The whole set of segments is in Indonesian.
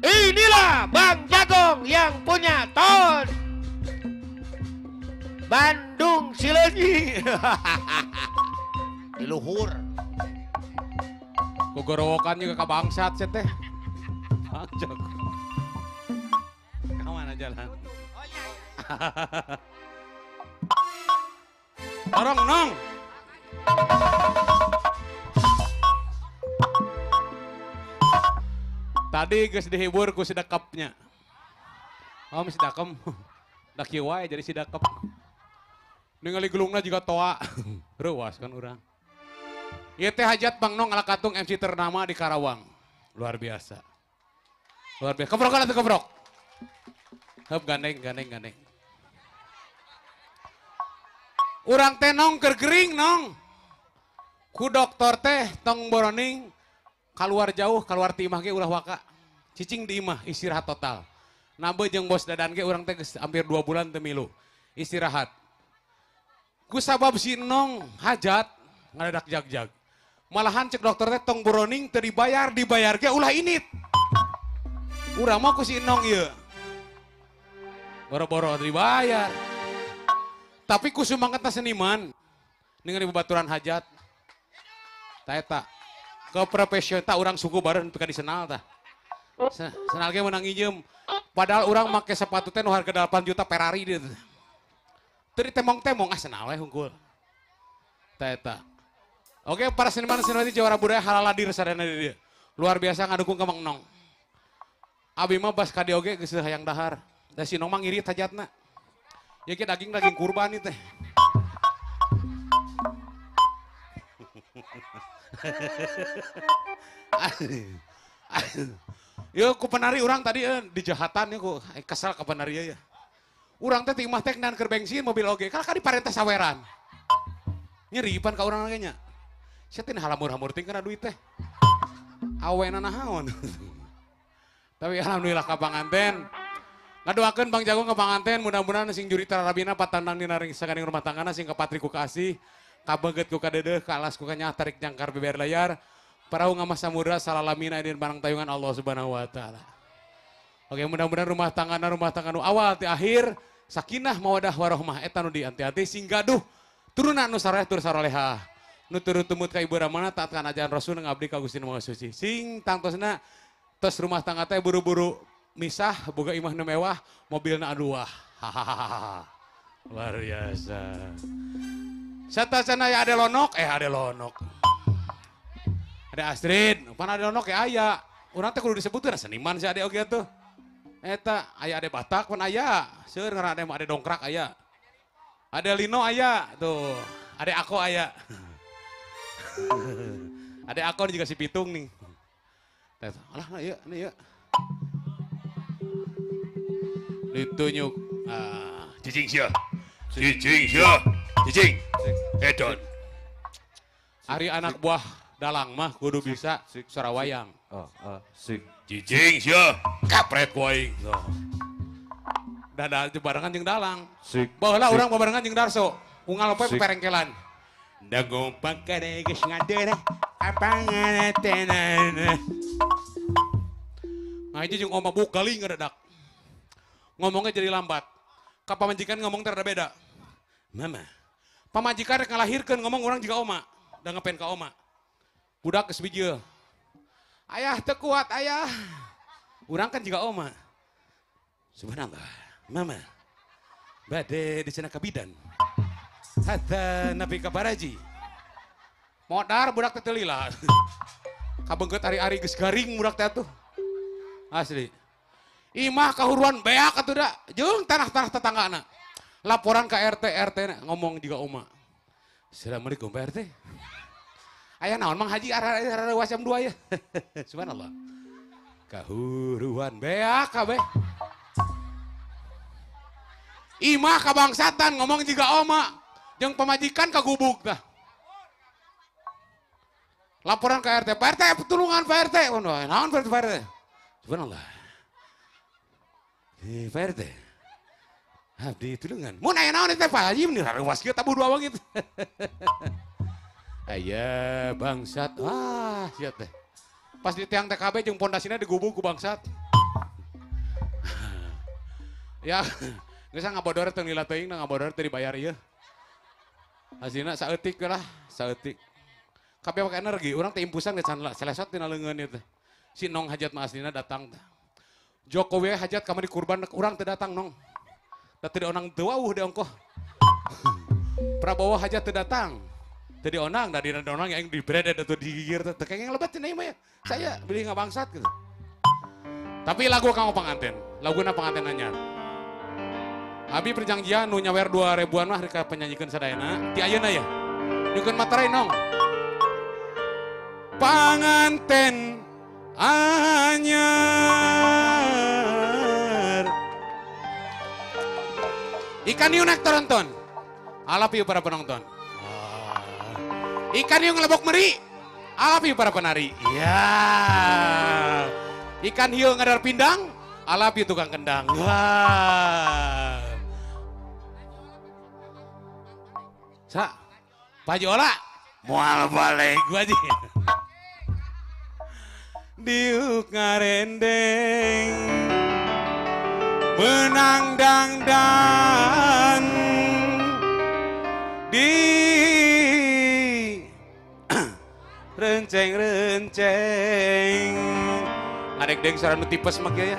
Inilah Bang Jagong yang punya ton Bandung Cileunyi. Di luhur. Gogorowokan juga ke bangsat sih teh. Anjok. Kemana jalan? Dorong nong. Tadi geus dihibur ku si dekepnya. Oh, si dekem. Da kieu wae jadi si dekep. Ningali gelungna juga toa. Reuas kan urang. Ieu teh hajat Bang Nong ala katung MC ternama di Karawang. Luar biasa. Luar biasa. Kebrok atuh kebrok. Heup gandeng. Urang teh nong keur gering nong. Ku dokter teh tong boroning keluar jauh, keluar ti imah ge ulah waka. Cicing di imah istirahat total. Nabe jeung bos dadan ge urang teh hampir 2 bulan teu milu. Istirahat. Ku sabab si nong hajat ngadadak jag-jag. Malahan cek dokter teh tong boroning teu dibayar ge ulah init. Urang mah ku si nong ieu. Boro-boro dibayar. Tapi ku sumangkatna seniman ningali babaturan hajat. Ta eta ke profesional ta urang suku bareng pika disenal tah. Senal ge meunang ijeum. Padahal urang make sepatu teh nu harga 8 juta Ferrari dieu. Teu ditemong-temong senal we hungkul. Ta eta. Oke, para seniman-seniman Jawara Budaya halal hadir sadana di dieu. Luar biasa ngadukung ka Mang Nong. Abi mah bas ka dieu oge geus hayang dahar. Da si Nong mah ngirit hajatna. Ya ke daging kurban itu teh. Yo ku penari urang tadi dijahatan ya ku kesal ke penari ya. Urang teh timah teh dan keur bensin mobil oge. Ka di parentah saweran. Nyeripan ka urang ge nya. Sia teh halamur-hamur ting kana duit teh. Awena nahaon. Tapi alhamdulillah ka panganten. Ngadoakeun Bang Jagung ke panganten mudah-mudahan sing juri tararabina patandang dina saganing rumah tanggana sing kapatri ku kasih kabeget ku kadeudeuh kalas ku kanya tarik jangkar beber layar parahu ngamah samudra salalamina din barang tayungan Allah Subhanahu wa taala. Oke, mudah-mudahan rumah tangga nu awal ti akhir sakinah mawadah warahmah eta nu dianti-anti sing gaduh turunan nu sareh tur sarolehah nu turut tumut ka ibu ramana taat kana ajaran Rasul ngabdi ka Gusti Maha Suci sing tangtosna tos rumah tangga teh buru-buru misah, boga imah nu mewah, mobilna aduah. Hahaha. Luar biasa. Satasana ya ada lonok, ada lonok. Ada Astrid, pan ada lonok ya aya. Urang teh kudu disebutkeun seniman si ade oge tuh. Eta aya ade Batak pan aya. Seueur ngaran ade dongkrak aya. Ada Lino aya tuh. Ade Ako aya. Ade Ako juga si Pitung nih. Alah ieu ieu. Ditunjuk cicing sia cicing edon hari anak buah dalang mah kudu bisa sarawayang cicing sia kapret koing dada barengan jeung dalang baheula urang barengan jeung Darso unggal poe perengkelan dago pakade geus ngadeuh apangan tenana ngaji jeung oma bukaling ngadadak ngomongnya jadi lambat. Ka pamajikan ngomong teh rada beda. Mama. Pamajikan rek ngalahirkeun ngomong orang juga oma. Da ngepen ka oma. Budak geus bijil. Ayah teu kuat ayah. Urang kan juga oma. Subhanallah. Mama. Bade di cenah ka bidan. Hatta nabi ka baraji. Modar budak teh teu lila. Kabeungkeut ari-ari geus garing budak teh atuh. Asli. Imah kahuruan beak atuh da jeung tanah-tanah tetanggana. Laporan ke RT ngomong juga oma. Assalamualaikum Pak RT. Aya naon Mang Haji arah wasam 2 ya. Subhanallah. Kahuruan beak kabeh. Imah kabangsatan ngomong juga oma. Jeung pamajikan kagubuk dah. Laporan ke RT. Pak RT tulungan Pak RT. Naon Pak RT? Subhanallah. Pak RT, abdi tulungan. Mun aya naon teh Pak Haji meni rarewas kieu tabuh 2 gitu. Aya bangsat. Wah, sia teh. Pas di tiang TKB jeung pondasina digubuk ku bangsat. Ya, geus ngabodor teu nila teuing, ngabodor teu dibayar ieu. Hasilna saeutik lah, saeutik. Kabeh pake energi, urang teh impusan geus selesot tina leungeun ieu teh. Si Nong hajat mah aslina datang teh. Jokowi hajat kamari kurban urang teh datang Nong. Da teu dionang teu wauh di ongkoh. Prabowo hajat teu datang. Teu dionang, da dina dionang yang dibredet atau digigir teh kengeng lebat cenah mah ya. Saya beli ngabangsat gitu. Tapi lagu kanggo panganten, laguna panganten anyar. Abi perjanjian nu nyawer 2000-an mah rek penyanyikeun sadayana. Ti ayeuna ya. Nyukeun materai Nong. Panganten anyar. Ikan hiu naik teronton. Alap hiu para penonton. Ikan hiu ngelebok meri. Alap hiu para penari. Ya. Ikan hiu ngadar pindang. Alap hiu tukang kendang. Wah. Sa, Pak Jola. Mual balik gua aja. Diuk ngarendeng menang dangdan di renceng-renceng ngadek deng saranu tipes mak ya.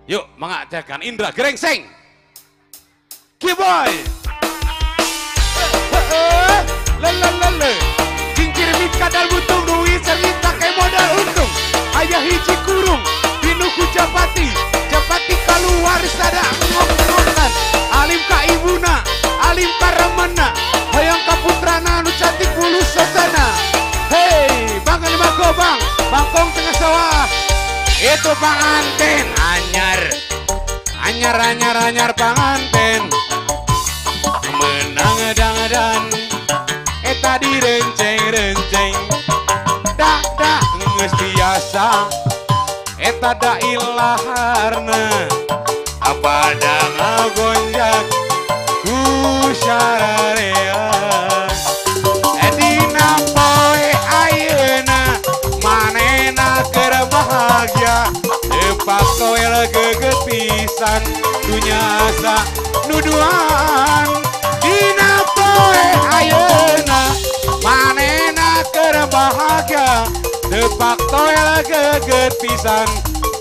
Yuk mengajarkan Indra Gerengseng Kiboy lelelele cincir mika dal butung duit serita kayak modal untung ayah hiji kurung binuku Japati keluar sada ngomong-ngomongan alim ka ibuna alim ka ramana hayang ka putrana nu cantik bulu sosana hei bangan bago bang bangkong tengah sawah itu panganten anyar panganten menang dan eta direnceng dak geus biasa eta da ilaharna apada ngagonjak ku sararea dina poe ayeuna manehna keur bahagia tepak toel geget pisan dunyasa nuduhan dina poe ayeuna manehna keur bahagia tepak toel geget pisan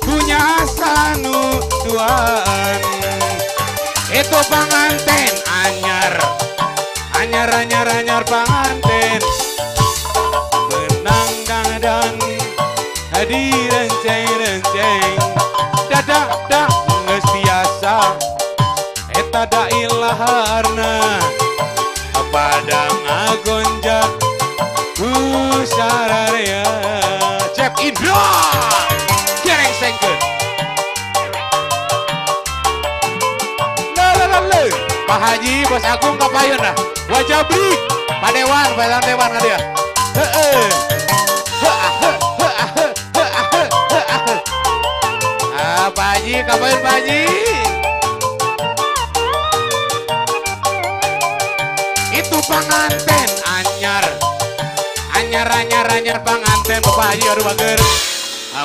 dunyasa nuduhan itu panganten anyar panganten menang dangdan hadi renceng dadak geus biasa eta da ilaharna pada ngagonjak ku sararea Cep Indra Gerengsengkeun lelelele Pak Haji Bos Agung kapayun dah wajah blik Pak Dewan ka dia heeh Pak Haji kapayun Pak Haji itu panganten anyar panganten Bapak Haji aduh bager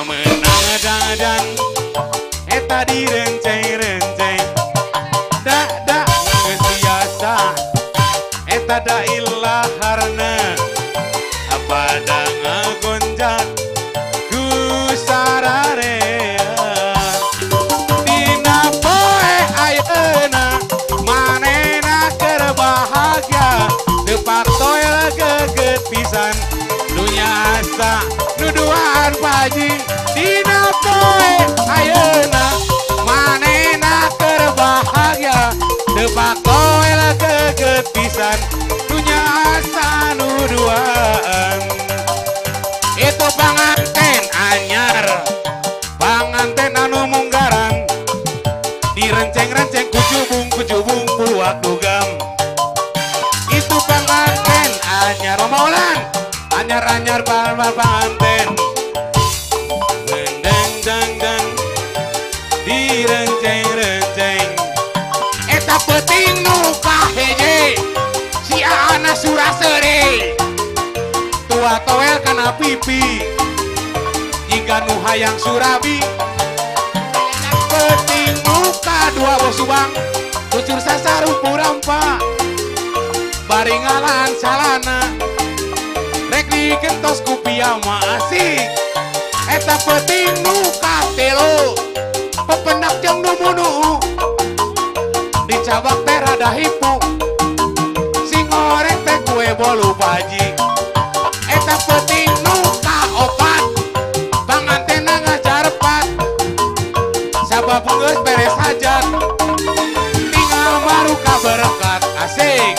menang dan eta direnceng dak geus biasa eta da ilaharna apada ngagonjak ku sararea dina poe ayeuna manehna keur bahagia tepak toel geget pisan dunyasa nuduhan Pak Haji dina poe ayeuna manehna keur bahagia tepak toel geget pisan dunyasa nuduhan itu panganten anyar panganten anu munggaran direnceng-renceng kucubung puluak dugam itu panganten anyar maulan anyar panganten mendang direnceng eta peuting nu kaheje si Aana Surasere tua toel kana pipi jika nu hayang surabi peuting nu dua bos subang tucur sasarum purampa baringalan salana rek digentos ku piyama asik eta penting nu katelo pependak jang nu munu dicabak teh rada hipu sing goreng teh kue bolu baji eta penting nu kaopat pangantena ngajarepat sabab geus beres hajat tinggal baru kaberkat asik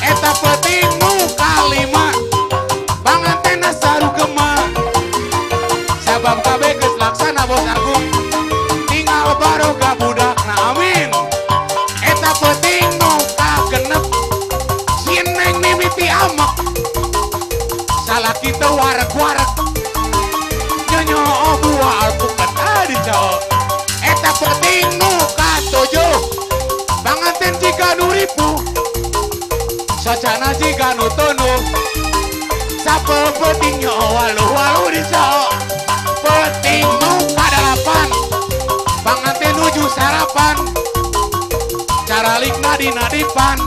eta penting nu kalima pangantena saru gema sabab kabeh geus laksana bos agung tinggal baru budak na amin eta penting nu kagenep si neng mimiti amek salah kita warek-warek nyonya buah alpukat adi cowok eta penting nu katujuh panganten jika nu ripu sacana jika nu tunuh sape pentingnya walu-walu di cowok penting nu kadalapan panganten nuju sarapan cara likna di nadipan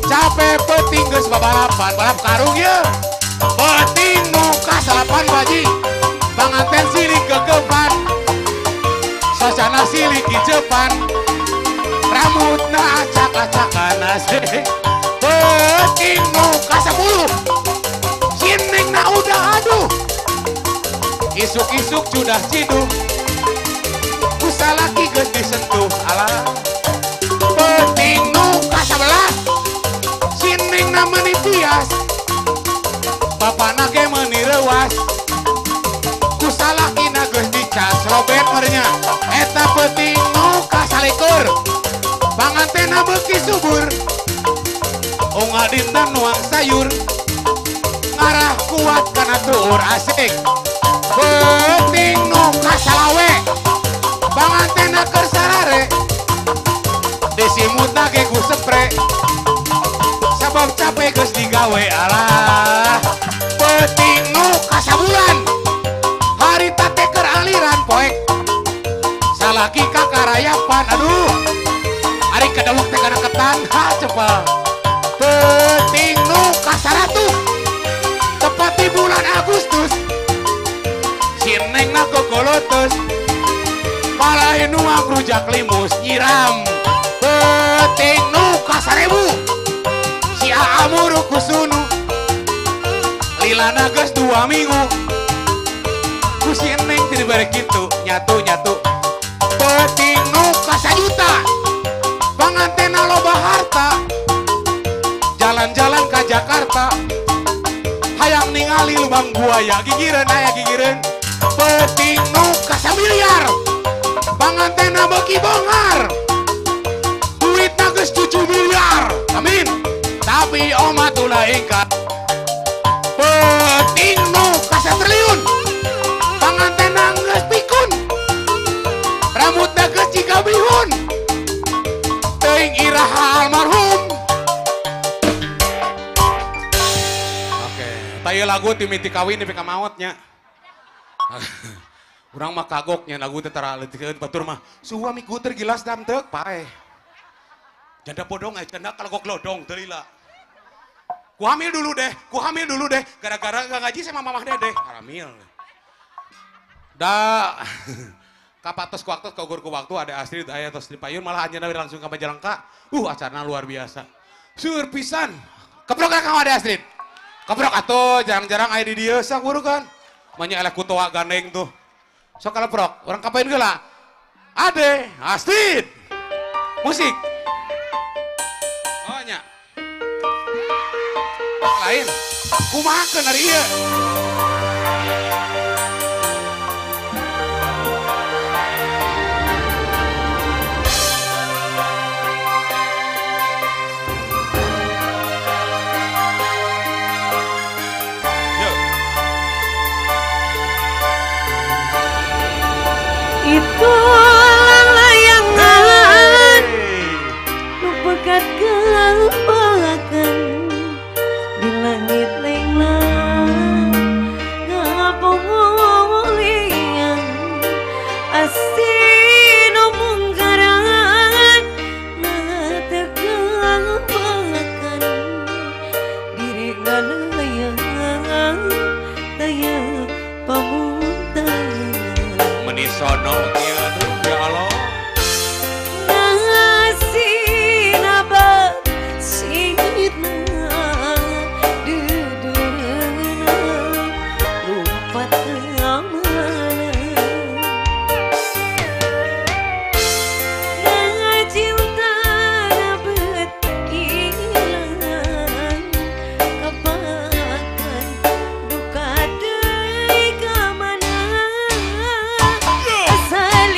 capek penting geus babalapan balap karung ya penting nu kasalapan baji panganten silik kegepan sasana silik kicepan rambutna acak-acakan asik penting nu kasapuluh sining na udah aduh isuk-isuk sudah ciduh kusalaki geus disentuh alah penting nu kasabelas sining na menitias bapana ge meuni reuas kusalaki na geus dicas robet merenya eta penting nu kasalikur pangantena beuki subur ungadin dan nuang sayur ngarah kuat kana tuur asik penting nu kasalawe pangantena keur sarare disimutna ge ku sepre sabab capek geus digawe alah penting nu kasabulan harita teh keur aliran poek salaki kakarayapan aduh ari kadawek teh kana ketan ha cepel penting nu kasaratu tepat di bulan Agustus si neng na kokolotos palahin nuang rujak limus nyiram penting nu kasarebu si aamuru kusunu lilana geus 2 minggu ku si neng tidak bari kitu nyatu-nyatu penting nu kasajuta pangantena loba harta jalan-jalan ka Jakarta hayang ningali lubang buaya gigireun aya gigireun penting nu kasamiliar pangantena beuki bongar duitna geus 7 miliar amin tapi oma tula ingkat penting nu kasatriliun pangantena geus pikun rambutna geus jiga bihun teuing iraha almarhum. Oke taya lagu timiti kawin nepi ka maotnya urang mah kagoknya lagu teh tara leutik batur mah suami guter gilas dam teuk pae janda podong aya janda kalagok lodong teu lila ku hamil dulu deh gara-gara gak ngaji sama mamah dedeh hamil da kapatos ku waktu kaugur ku waktu ada Astrid aya tos di payun malah anjeunna langsung ka Majalengka acarana luar biasa seueur pisan keprok ka ada Astrid keprok atuh jarang-jarang aya di dieu sak guru kan manya eleh kutoa gandeng tuh sok kaleprok orang kapain geula ade Astrid musik oh nya lain kumahakeun ari ieu itu layangan nu pegat kelupakan di langit lenglang ngapungulian asin mungkarang sono ieu aduh ya Allah. ngasih nabak singitna dudurna rupat amanah dengan cinta nabet ilang kebakan duka deui ka mana asal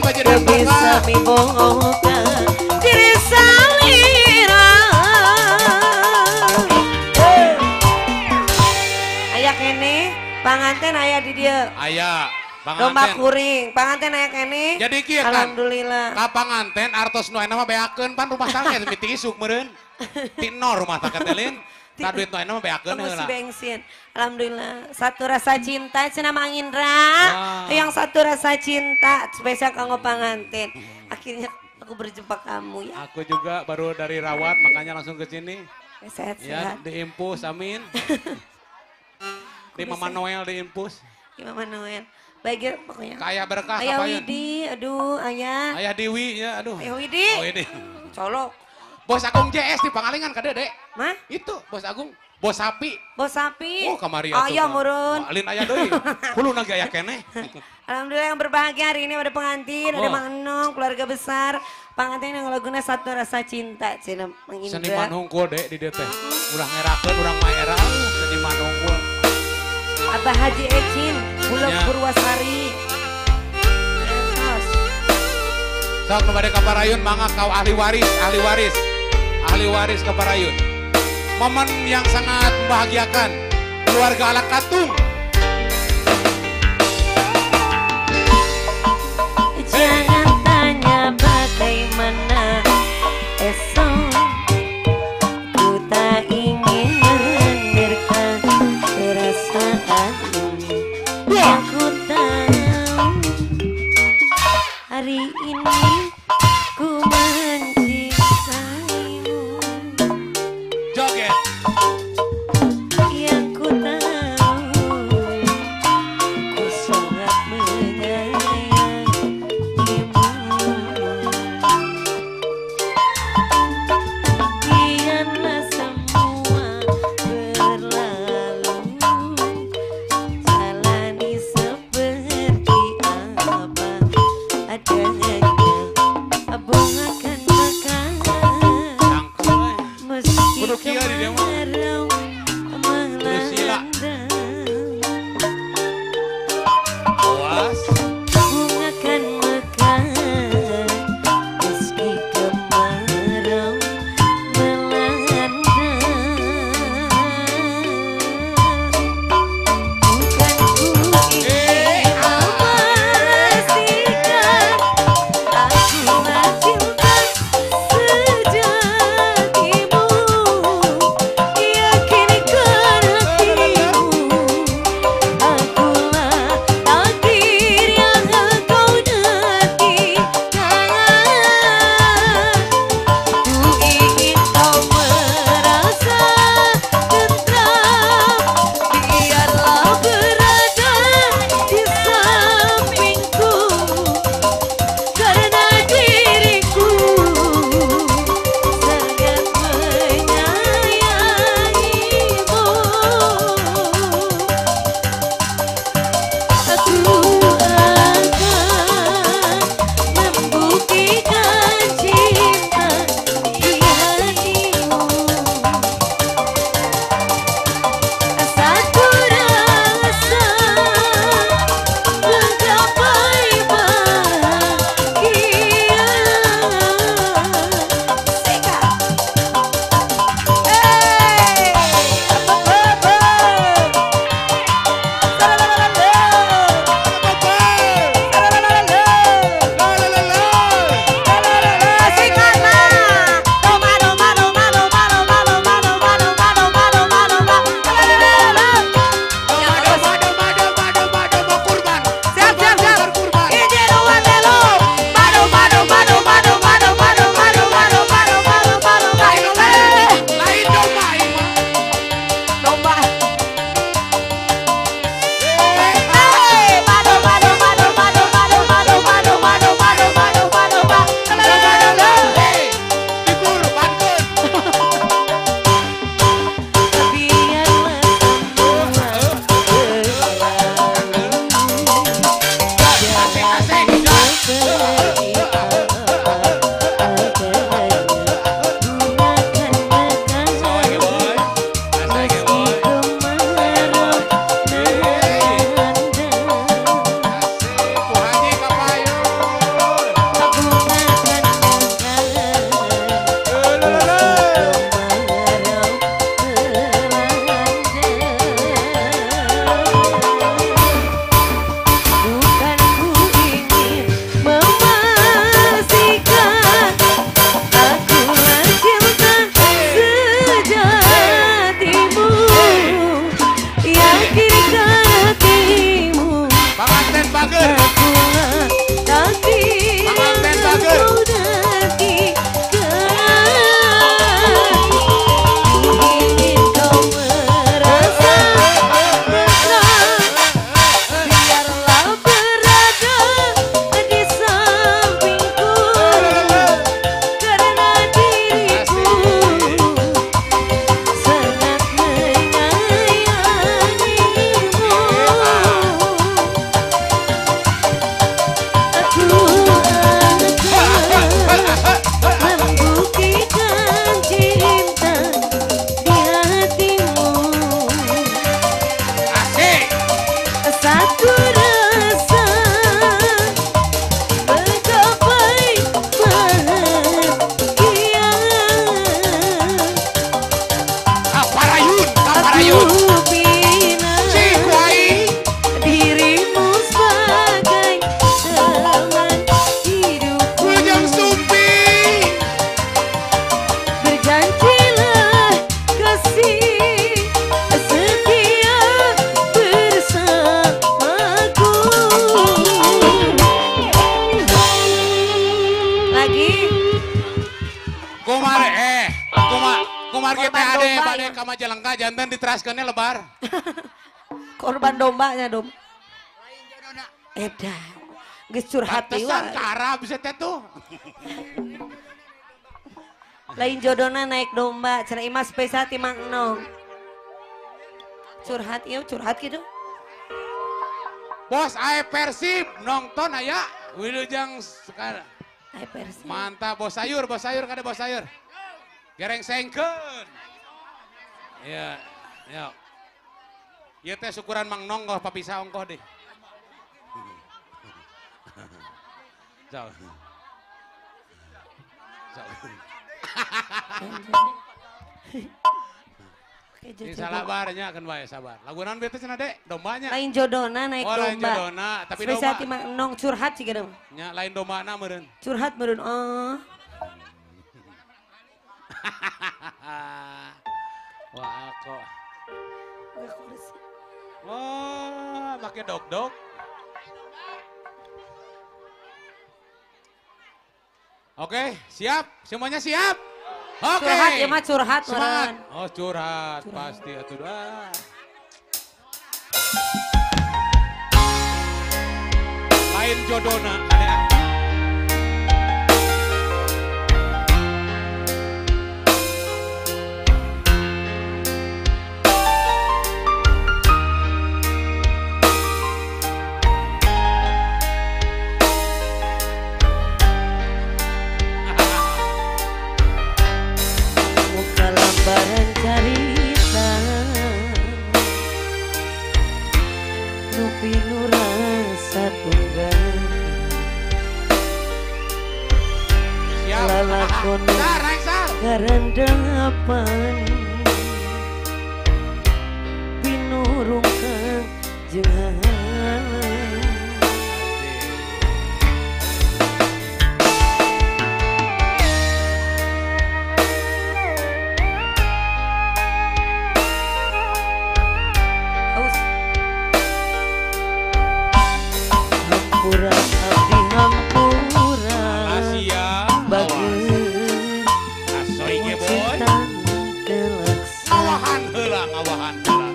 baju dan bisa miboga diri salira. Aya kene panganten aya di dia. Aya Domba panganten. kuring, panganten aya kene. Jadi kieu kan. Alhamdulillah. Ka panganten artos nu mah beakeun pan rumah tangga teh miti isuk meureun. Ti nol rumah tangga teh lin. Ta duit nu mah beakeun Kamu si heula. bensin. Alhamdulillah. Satu rasa cinta cenah Mang Indra. Wah. Yang satu rasa cinta spesial kanggo panganten. Akhirnya aku berjumpa kamu ya. Aku juga baru dari rawat makanya langsung ke sini. Ya, Sehat-sehat. diimpus amin. Di Mama Noel diimpus. Gimana Noel? Baik ya pokoknya. Kaya berkah Ayah kapayeun. Widi, aduh ayah. Ayah Dewi ya aduh. Ayah Widi. Oh ini. Colok. Bos Agung JS di Pangalengan ka Dede. Mah? Itu bos Agung, bos sapi. Bos sapi. Oh kamari Ayah murun. Alin aya deui. Hulu nage aya keneh. Alhamdulillah yang berbahagia hari ini ada pengantin, ada Oh. Mang Enong, keluarga besar. Pengantin yang laguna satu rasa cinta, cina Mang Indra. Seniman hungkul dek di dieu teh. Urang ngerakeun urang mah era seniman hungkul. Abah Haji Ecin, Bulog Ya. Purwasari. Terus, Sok nu bade ka Parayun mangga kau ahli waris ke Parayun. Momen yang sangat membahagiakan keluarga ala Katung. jangan tanya bagaimana esok. Ku tak ingin mendengarkan perasaan yang ku tahu. Hari ini ku mencintaimu. Joget. Yang ku tahu, ku sangat menyayangimu. Biarlah semua berlalu, jalani seperti apa adanya. bager. Mamang Ben bager. Majalengka jantan diteraskannya lebar. Korban dombanya dom. Edan. Geus curhat ieu. Pantesan kara bisa teh tuh. Lain jodohna naik domba, cenah imah spesial ti Mang Enong. Curhat ieu, curhat kitu. Bos ae Persib nonton aya wilujeng sekarang. Ae Persib. Mantap bos sayur kada bos sayur. Gereng sengkeun. Ya, ya. Ieu teh syukuran Mang Nong goh papisah ongkoh deh. Jauh. Ini salah barnya kan bae sabar. Lagu naon bete cenah Dek? Dombanya. Lain jodohna naik domba. Lain jodohna, tapi spesial domba. ti Mang Enong curhat sih gedem. Nya lain dombana meureun. Curhat meureun. Wah, aku. Oh, pakai dog-dog. Oke, siap? Semuanya siap? Oke. Curhat ya mah curhat Semangat. meureun. Oh, curhat pasti atuh. Lain jodona ada. Lambaran carita nu pinu rasa tunggal Siap. lalakon Sar. ngarandapan pinurungkang jeung hampura abdi hampura Asia. bageun Asoy ge boy. telaksan Ngawahan heula.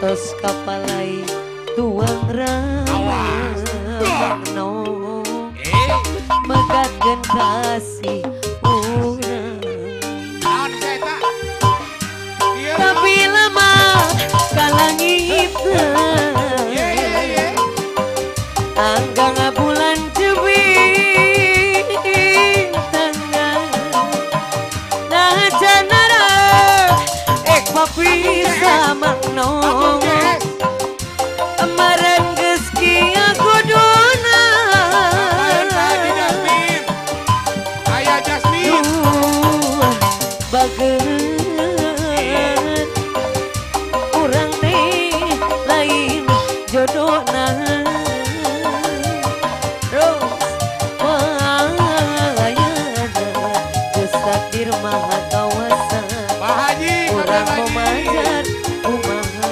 tos kapalai tuang Awas. ramano megatkeun kasih urang Naon bisa eta? Ieu. tapi lama kalangitna anggang bulan cebing tengah nah janara papi sama nong amaran geus kieu kuduna Aya Jasmine. bageun urang teh lain jodohna takdir maha kawasa Pak Haji, urang Pak Haji. memajar kumaha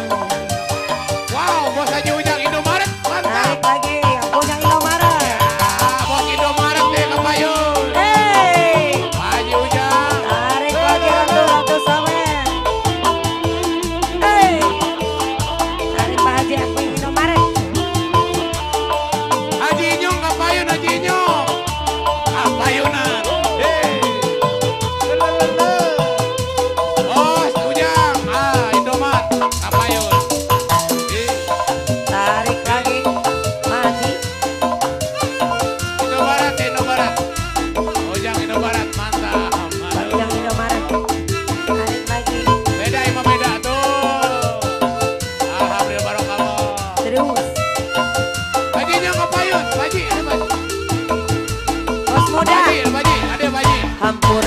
Wow, bos Haji Ujang Indomaret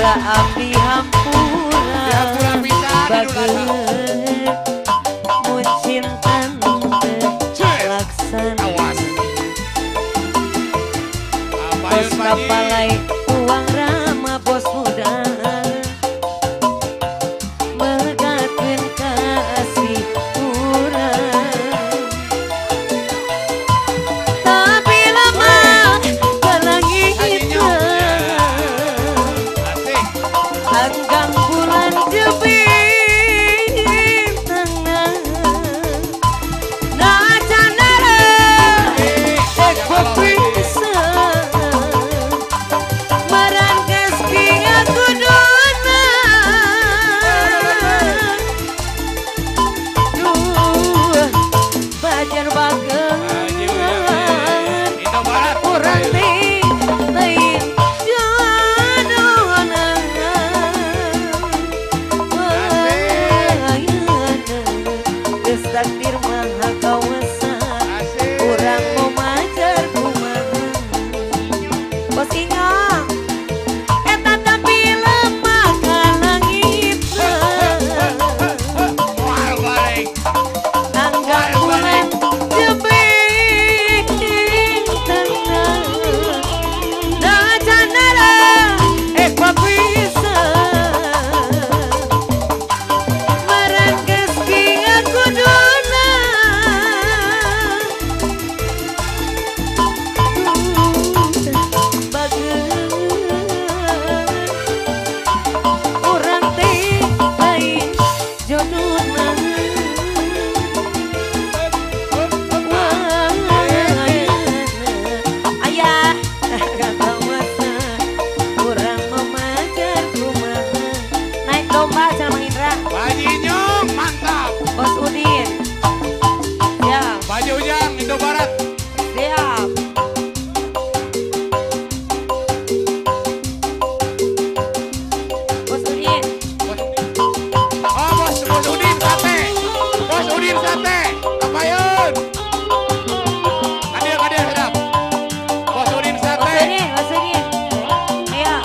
Kula abdi hampura Ya pula bisa didulana. mun cinta laksana Awas. Abayun bos Panji. kapalai uang rama bos muda megatkeun kasih urang tapi lama Hajinya. Asik. Anggang bulan jebin tengah na canara ek bisa marangkes kia kuduna duh bajar bageun Indo Barat. urang teh lain jodohna geus takdir maha kawasa Asik. urang mau majar kumaha bos ingat eta tapi lemah ka langit Wah, balik. Anggang bulan jebing tengah na canara ek bisa marangkes kia kuduna bageun urang teh lain jodohna ayah kata masa kurang memajar kumaha naik domba sama Indra Haji Nyong, mantap. bos Udin siap Baju Ujang, Indo Barat. siap bos Udin Oh, bos Udin sate. Bos Udin sate. Abayun. Hadir sedap. Bos Udin bos sate. Udin bos Udin ayo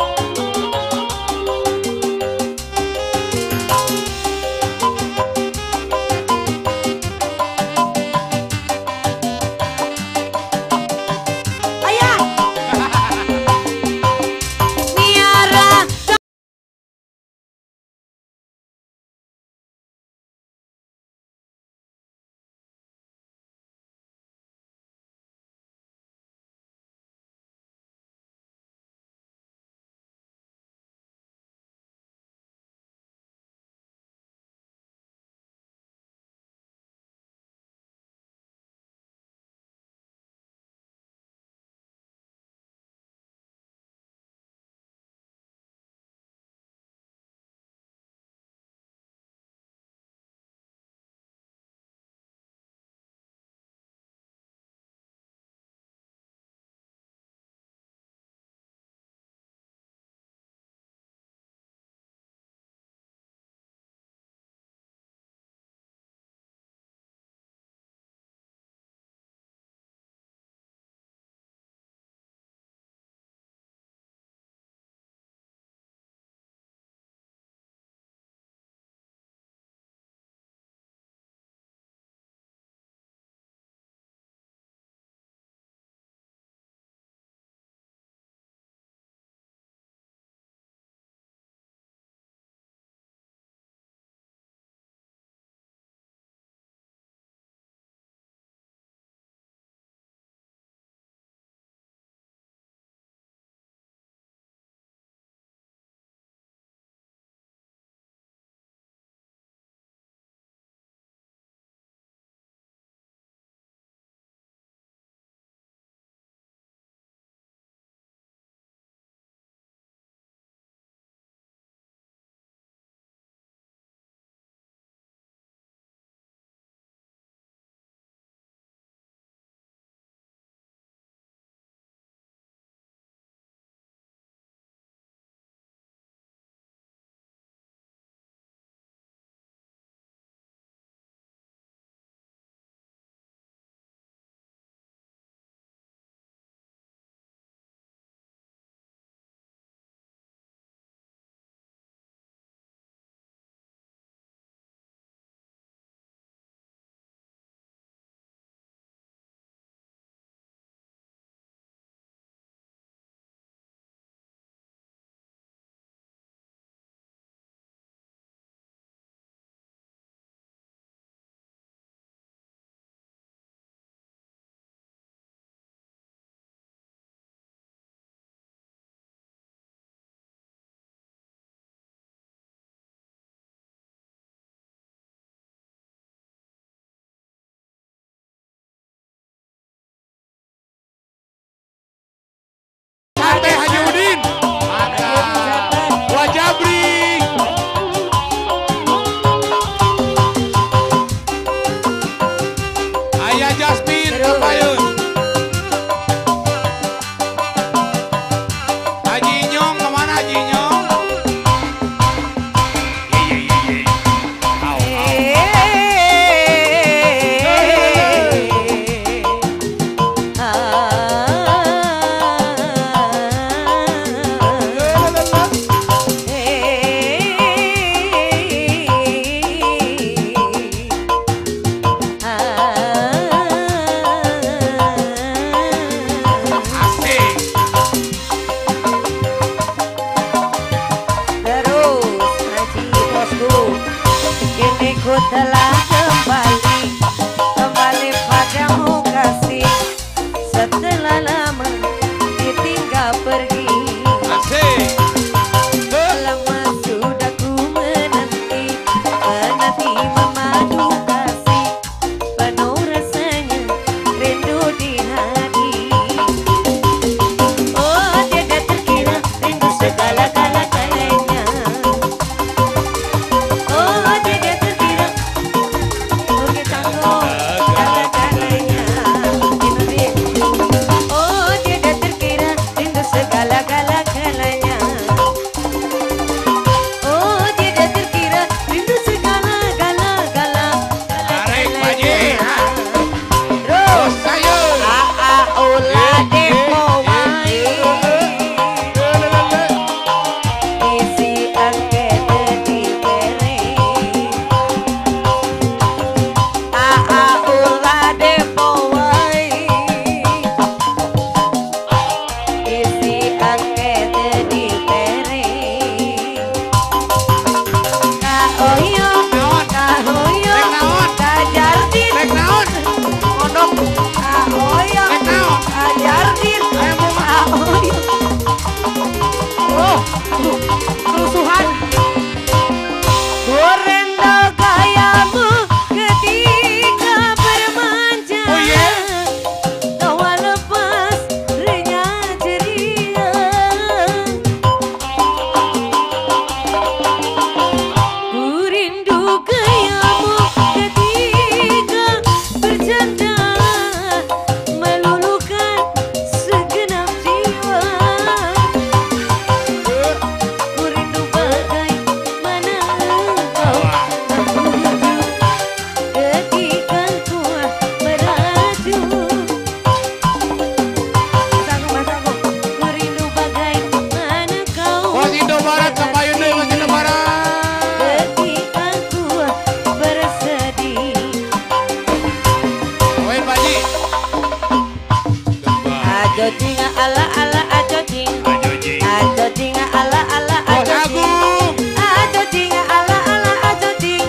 Ajo jing ala ala ajo jing. Ajo jing ala ala Bos ajo jing. Agung. Ajo jing ala ala ajo jing.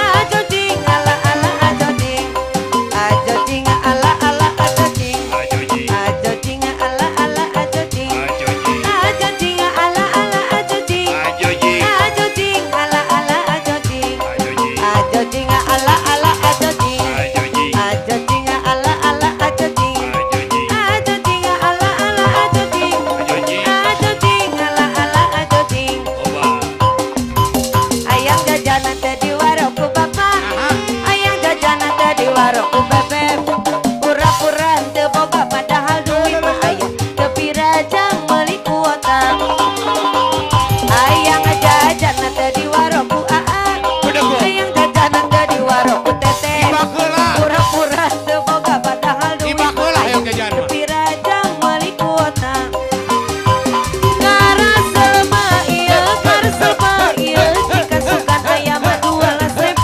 Ajo jing ala ala ajo jing. Ajo jing ala ala ajo jing. Ajo jing ala ala ajo jing. Ajo jing ala ala ajo jing. Ajo jing ala ala ajo jing. Ajo jing ala ala ajo jing. Ajo jing ala ala ajo jing. Ajo jing ala ala ajo jing. Ajo jing ala ala ajo jing. Ayang jajanan teh di warungku bapak. Ayang jajanan teh di warungku bebek. Pura-pura teu boga padahal duit mah aya. Tepi rajang meuli kuota. Ayang jajanan teh di warungku aa. Ayang jajanan teh di warungku teteh. Ibakeula. Pura-pura teu boga padahal duit mah Ibakeula aya. hayang jajan mah. Tepi rajang meuli kuota. Karasema ieu jika sukan aya mah 12.000.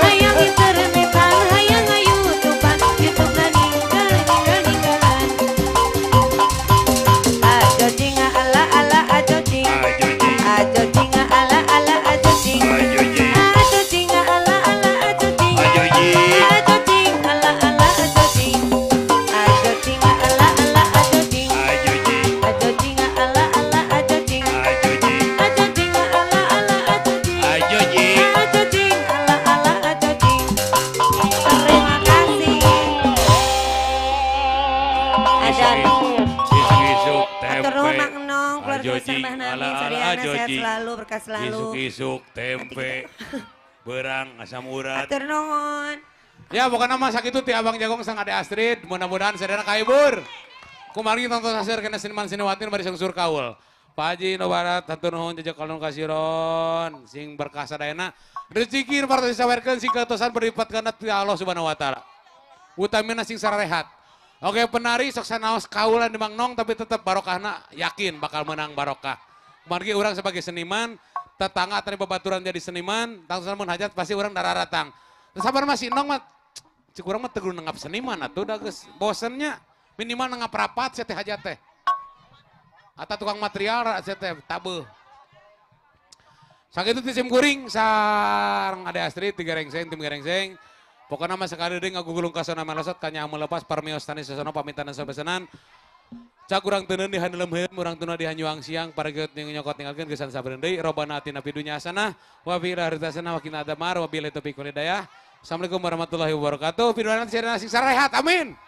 Hayang internetan, hayang YouTubean, YouTube-na ninggal-ninggalan. Ajo jing ala ala ajo jing. Ajo jing ala ala ajo jing. Ajo jing ala ala ajo jing. Ajo jing ala ala ajo jing. Ajo jing ala ala ajo jing. Ajo jing ala ala ajo jing. Ajo jing ala ala ajo jing. Ajo jing ala ala ajo jing. Terima kasih. Adan. Atur nuhun Mang Enong, keluarga besar Mbah Nami, Sariana sehat selalu, berkah selalu. Isuk-isuk, tempe, berang, asam urat. Atur nuhun. Ya pokoknya masa itu ti Abang Jagong sang Ade Astrid, mudah-mudahan sadana kahibur. Kumarin tonton hasil kena seniman siniwatin bari sengsur kaul. Pak Haji no barat hatur nuhun jejak kalung kasiron sing berkah sadayana. Rezeki nu partos disawerkeun sing keutosan berlipatkeun ti Allah Subhanahu wa taala. Utamina sing sarehat. Oke penari sok sanaos kaulan di Mang Nong tapi tetap barokahna yakin bakal menang barokah. Margi orang sebagai seniman, tetangga tadi babaturan jadi seniman, tangsusan mun hajat pasti orang dararatang. Sabar masih Nong mah cik urang mah teu kudu nanggap seniman atuh da geus bosennya minimal nanggap rapat sia teh hajat teh. Ata tukang material sia teh tabeuh. Sakitu ti sim kuring sareng Ade Astrid tiga rengseng tim gerengseng. Pokoknya mah sekali deui ngagugulung kasana melosot kanya melepas parmios tani sasono pamitan sabesanan. Cak urang teu neueun dihandeuleum urang tuna dihanyuang siang paregeut nyokot ninggalkeun geus sabereun deui robana atina pidunya asana wa fi rahritasana wa qina adamar wa billahi taufiq wal hidayah. Assalamualaikum warahmatullahi wabarakatuh. Piduana sirana sing sarehat amin.